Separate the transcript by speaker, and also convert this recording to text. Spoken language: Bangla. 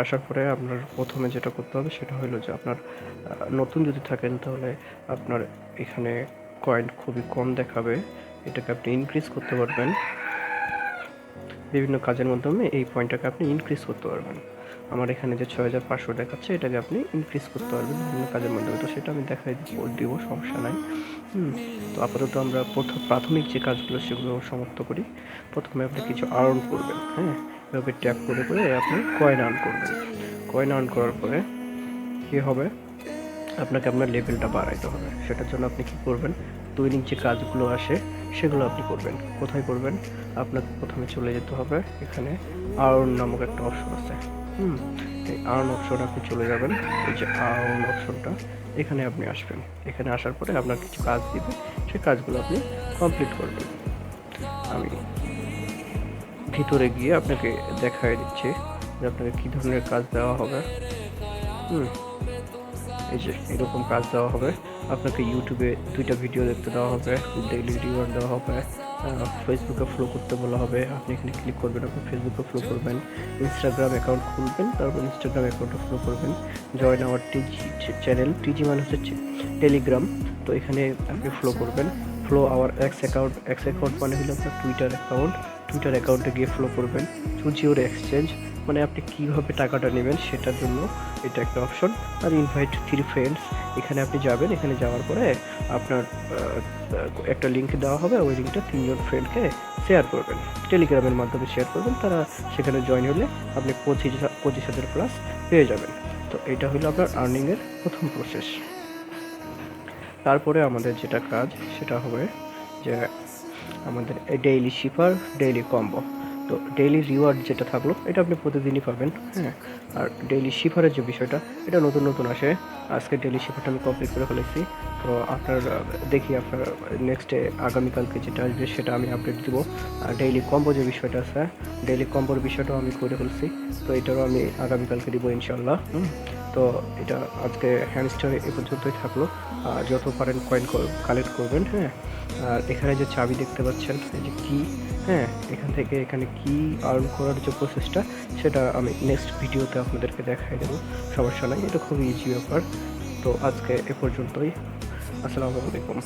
Speaker 1: আসার পরে আপনার প্রথমে যেটা করতে হবে সেটা হলো যে আপনার নতুন যদি থাকেন তাহলে আপনার এখানে কয়েন খুবই কম দেখাবে, এটাকে আপনি ইনক্রিজ করতে পারবেন। বিভিন্ন কাজের মাধ্যমে এই পয়েন্টটাকে আপনি ইনক্রিজ করতে পারবেন। আমার এখানে যে 6500 দেখাচ্ছে এটাকে আপনি ইনক্রিজ করতে পারবেন বিভিন্ন কাজের মাধ্যমে, তো সেটা আমি দেখাই দিব, সমস্যা নাই। তো আপাতত আমরা প্রাথমিক যে কাজগুলো সেগুলো সমাপ্ত করি। প্রথমে আপনি কিছু আর্ন করবেন, এভাবে ট্যাপ করে করে আপনি কয়েন আর্ন করবেন। কয়েন আর্ন করার পরে কী হবে, আপনাকে আপনার লেভেলটা বাড়াইতে হবে। সেটার জন্য আপনি কী করবেন, দৈনিক যে কাজগুলো আসে সেগুলো আপনি করবেন। কোথায় করবেন, আপনাকে প্রথমে চলে যেতে হবে, এখানে আর্ন নামক একটা অপশন আছে। এই আর্ন অপশন আপনি চলে যাবেন, এই যে আর্ন অপশনটা এখানে আপনি আসবেন। এখানে আসার পরে আপনার কিছু কাজ দিবে, সেই কাজগুলো আপনি কমপ্লিট করবেন। আমি ভিতরে গিয়ে আপনাকে দেখাই দিচ্ছি যে আপনাকে কী ধরনের কাজ দেওয়া হবে। এই যে এরকম কাজ দেওয়া হবে, আপনাকে ইউটিউবে 2টা ভিডিও দেখতে দেওয়া হবে, ডেইলি রিওয়ার্ড দেওয়া হবে, ফেসবুকে ফলো করতে বলা হবে। আপনি এখানে ক্লিক করবেন, আপনি ফেসবুকে ফলো করবেন, ইনস্টাগ্রাম অ্যাকাউন্ট খুলবেন, তারপর ইনস্টাগ্রাম অ্যাকাউন্টে ফলো করবেন। জয়েন আওয়ার টিজি চ্যানেল, টিজি মানে হচ্ছে টেলিগ্রাম, তো এখানে আপনি ফলো করবেন। ফলো আওয়ার এক্স অ্যাকাউন্ট মানে হলো আপনার টুইটার অ্যাকাউন্টে গিয়ে ফলো করবেন। চুজ ইউর এক্সচেঞ্জ মানে আপনি কীভাবে টাকাটা নেবেন সেটার জন্য এটা একটা অপশন। আর ইনভাইট 3 ফ্রেন্ডস, এখানে আপনি যাবেন, এখানে যাওয়ার পরে আপনার একটা লিঙ্ক দেওয়া হবে, ওই লিঙ্কটা 3জন ফ্রেন্ডকে শেয়ার করবেন, টেলিগ্রামের মাধ্যমে শেয়ার করবেন। তারা সেখানে জয়েন হলে আপনি 25,000 প্লাস পেয়ে যাবেন। তো এটা হলো আপনার আর্নিংয়ের প্রথম প্রসেস। তারপরে আমাদের যেটা কাজ সেটা হবে যে আমাদের ডেইলি শিপার, ডেইলি কম্বো। তো ডেইলি রিওয়ার্ড যেটা থাকলো এটা আপনি প্রতিদিনই পাবেন, আর ডেইলি শিপারের যে বিষয়টা এটা নতুন আসে। আজকে ডেইলি শিপারটা আমি কমপ্লিট করে ফেলেছি। তো আপনার দেখি আপনার নেক্সটে আগামীকালকে যেটা আসবে সেটা আমি আপডেট দিব। আর ডেইলি কম্বো যে বিষয়টা আছে, ডেইলি কম্বোর বিষয়টাও আমি করে ফেলছি, তো এটারও আমি আগামীকালকে দিব ইনশাল্লাহ। তো এটা আজকে হ্যামস্টারে এ পর্যন্তই থাকলো। যত পারেন কয়েন কালেক্ট করবেন। আর এখানে যে চাবি দেখতে পাচ্ছেন, এই যে কি, এখান থেকে এখানে কি আর্ন করার যে প্রসেসটা সেটা আমি নেক্সট ভিডিওতে আপনাদেরকে দেখাই দেবো, সমস্যা নাই, এটা খুবই ইজি ব্যাপার। তো আজকে এ পর্যন্তই, আসসালামু আলাইকুম।